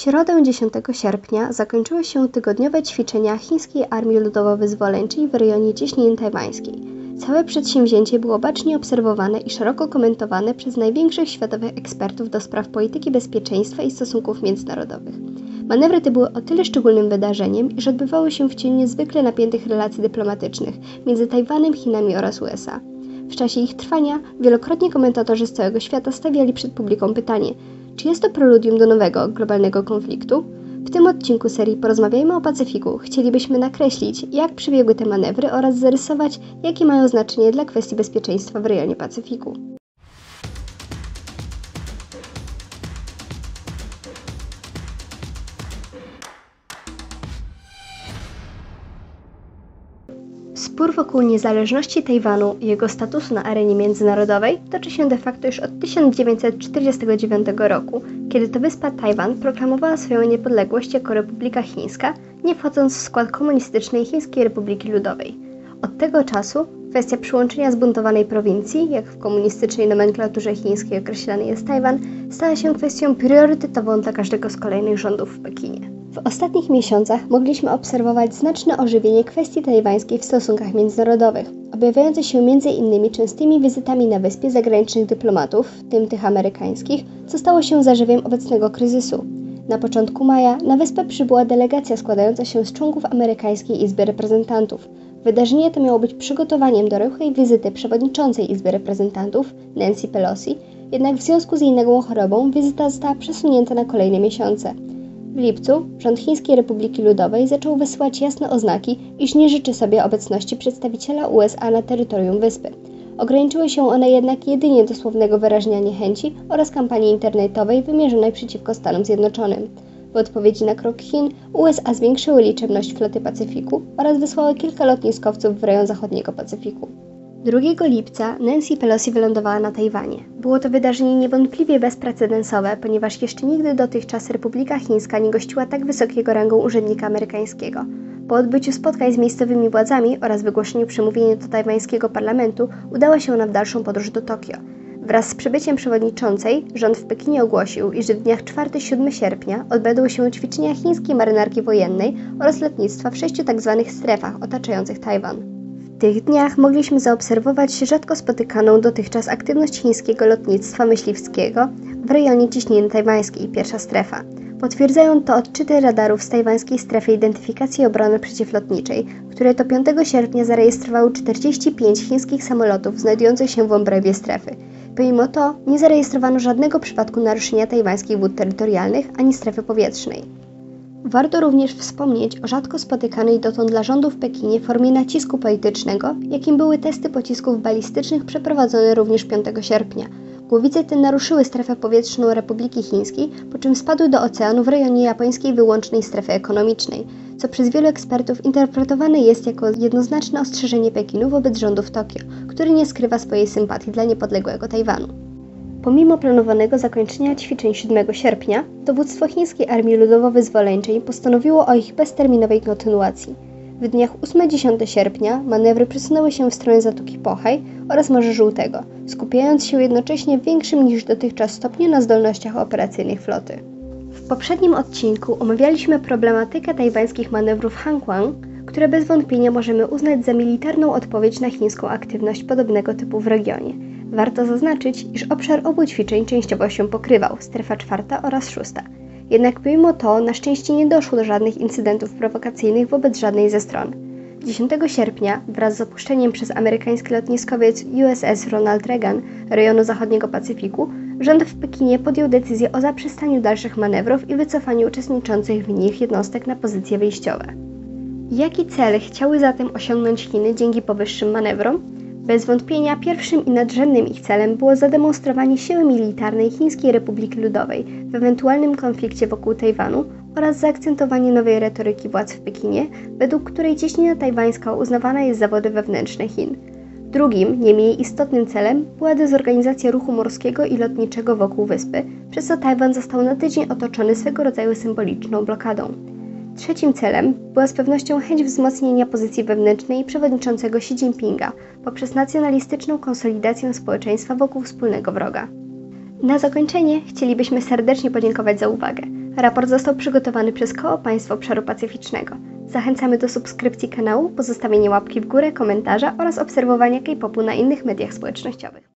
środę 10 sierpnia zakończyły się tygodniowe ćwiczenia Chińskiej Armii Ludowo-Wyzwoleńczej w rejonie Cieśniny Tajwańskiej. Całe przedsięwzięcie było bacznie obserwowane i szeroko komentowane przez największych światowych ekspertów do spraw polityki bezpieczeństwa i stosunków międzynarodowych. Manewry te były o tyle szczególnym wydarzeniem, iż odbywały się w cieniu niezwykle napiętych relacji dyplomatycznych między Tajwanem, Chinami oraz USA. W czasie ich trwania wielokrotnie komentatorzy z całego świata stawiali przed publiką pytanie, czy jest to preludium do nowego, globalnego konfliktu? W tym odcinku serii Porozmawiajmy o Pacyfiku chcielibyśmy nakreślić, jak przebiegły te manewry oraz zarysować, jakie mają znaczenie dla kwestii bezpieczeństwa w rejonie Pacyfiku. Spór wokół niezależności Tajwanu i jego statusu na arenie międzynarodowej toczy się de facto już od 1949 roku, kiedy to wyspa Tajwan proklamowała swoją niepodległość jako Republika Chińska, nie wchodząc w skład komunistycznej Chińskiej Republiki Ludowej. Od tego czasu kwestia przyłączenia zbuntowanej prowincji, jak w komunistycznej nomenklaturze chińskiej określany jest Tajwan, stała się kwestią priorytetową dla każdego z kolejnych rządów w Pekinie. W ostatnich miesiącach mogliśmy obserwować znaczne ożywienie kwestii tajwańskiej w stosunkach międzynarodowych, objawiające się m.in. częstymi wizytami na wyspie zagranicznych dyplomatów, w tym tych amerykańskich, co stało się zarzewiem obecnego kryzysu. Na początku maja na wyspę przybyła delegacja składająca się z członków amerykańskiej Izby Reprezentantów. Wydarzenie to miało być przygotowaniem do rychłej wizyty przewodniczącej Izby Reprezentantów, Nancy Pelosi, jednak w związku z jej nagłą chorobą wizyta została przesunięta na kolejne miesiące. W lipcu rząd Chińskiej Republiki Ludowej zaczął wysyłać jasne oznaki, iż nie życzy sobie obecności przedstawiciela USA na terytorium wyspy. Ograniczyły się one jednak jedynie do słownego wyrażenia niechęci oraz kampanii internetowej wymierzonej przeciwko Stanom Zjednoczonym. W odpowiedzi na krok Chin USA zwiększyły liczebność floty Pacyfiku oraz wysłały kilka lotniskowców w rejon zachodniego Pacyfiku. 2 lipca Nancy Pelosi wylądowała na Tajwanie. Było to wydarzenie niewątpliwie bezprecedensowe, ponieważ jeszcze nigdy dotychczas Republika Chińska nie gościła tak wysokiego rangą urzędnika amerykańskiego. Po odbyciu spotkań z miejscowymi władzami oraz wygłoszeniu przemówienia do tajwańskiego parlamentu udała się ona w dalszą podróż do Tokio. Wraz z przybyciem przewodniczącej rząd w Pekinie ogłosił, iż w dniach 4-7 sierpnia odbędą się ćwiczenia chińskiej marynarki wojennej oraz lotnictwa w 6 tzw. strefach otaczających Tajwan. W tych dniach mogliśmy zaobserwować rzadko spotykaną dotychczas aktywność chińskiego lotnictwa myśliwskiego w rejonie Cieśniny Tajwańskiej, pierwsza strefa. Potwierdzają to odczyty radarów z tajwańskiej strefy identyfikacji i obrony przeciwlotniczej, które to 5 sierpnia zarejestrowały 45 chińskich samolotów znajdujących się w obrębie strefy. Pomimo to nie zarejestrowano żadnego przypadku naruszenia tajwańskich wód terytorialnych ani strefy powietrznej. Warto również wspomnieć o rzadko spotykanej dotąd dla rządu w Pekinie formie nacisku politycznego, jakim były testy pocisków balistycznych przeprowadzone również 5 sierpnia. Głowice te naruszyły strefę powietrzną Republiki Chińskiej, po czym spadły do oceanu w rejonie japońskiej wyłącznej strefy ekonomicznej, co przez wielu ekspertów interpretowane jest jako jednoznaczne ostrzeżenie Pekinu wobec rządu w Tokio, który nie skrywa swojej sympatii dla niepodległego Tajwanu. Pomimo planowanego zakończenia ćwiczeń 7 sierpnia, dowództwo Chińskiej Armii Ludowo-Wyzwoleńczej postanowiło o ich bezterminowej kontynuacji. W dniach 8-10 sierpnia manewry przesunęły się w stronę Zatoki Pochaj oraz Morza Żółtego, skupiając się jednocześnie w większym niż dotychczas stopniu na zdolnościach operacyjnych floty. W poprzednim odcinku omawialiśmy problematykę tajwańskich manewrów Hanguang, które bez wątpienia możemy uznać za militarną odpowiedź na chińską aktywność podobnego typu w regionie. Warto zaznaczyć, iż obszar obu ćwiczeń częściowo się pokrywał, strefa 4 oraz 6. Jednak pomimo to na szczęście nie doszło do żadnych incydentów prowokacyjnych wobec żadnej ze stron. 10 sierpnia wraz z opuszczeniem przez amerykański lotniskowiec USS Ronald Reagan rejonu zachodniego Pacyfiku, rząd w Pekinie podjął decyzję o zaprzestaniu dalszych manewrów i wycofaniu uczestniczących w nich jednostek na pozycje wyjściowe. Jaki cel chciały zatem osiągnąć Chiny dzięki powyższym manewrom? Bez wątpienia pierwszym i nadrzędnym ich celem było zademonstrowanie siły militarnej Chińskiej Republiki Ludowej w ewentualnym konflikcie wokół Tajwanu oraz zaakcentowanie nowej retoryki władz w Pekinie, według której cieśnina tajwańska uznawana jest za wody wewnętrzne Chin. Drugim, nie mniej istotnym celem była dezorganizacja ruchu morskiego i lotniczego wokół wyspy, przez co Tajwan został na tydzień otoczony swego rodzaju symboliczną blokadą. Trzecim celem była z pewnością chęć wzmocnienia pozycji wewnętrznej przewodniczącego Xi Jinpinga poprzez nacjonalistyczną konsolidację społeczeństwa wokół wspólnego wroga. Na zakończenie chcielibyśmy serdecznie podziękować za uwagę. Raport został przygotowany przez Koło Państw Obszaru Pacyficznego. Zachęcamy do subskrypcji kanału, pozostawienia łapki w górę, komentarza oraz obserwowania K-popu na innych mediach społecznościowych.